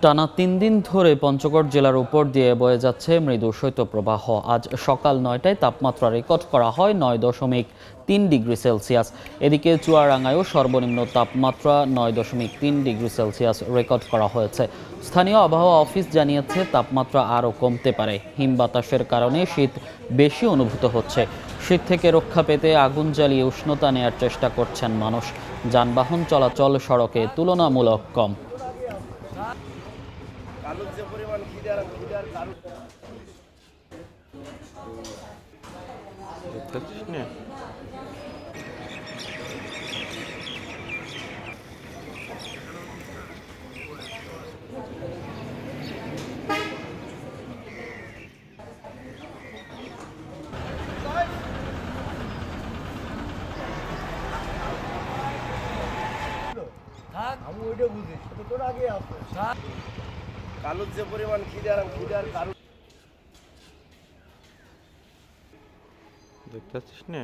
টানা ৩ দিন ধরে পঞ্চগড় জেলার উপর দিয়ে বয়ে যাচ্ছে মৃদু শৈত্যপ্রবাহ। আজ সকাল ৯টায় তাপমাত্রা রেকর্ড করা হয় ৯.৩ ডিগ্রি সেলসিয়াস। এদিকে চুয়াডাঙ্গায়ও সর্বনিম্ন তাপমাত্রা ৯.৩ ডিগ্রি সেলসিয়াস রেকর্ড করা হয়েছে। স্থানীয় আবহাওয়া অফিস জানিয়েছে তাপমাত্রা আরও কমতে পারে। হিম বাতাসের কারণে শীত বেশি অনুভূত হচ্ছে। শীত থেকে রক্ষা পেতে আগুন জ্বালিয়ে উষ্ণতা নেয়ার চেষ্টা করছেন মানুষ। যানবাহন চলাচল সড়কে তুলনামূলক কম। কালুর যে পরিমাণ খিদার কারণ দেখতেছিস না? আমি ওইটা বুঝি সেটা তোর আগে আছে কালুর যে পরিমাণ খিদার কারণ দেখতেছিস না?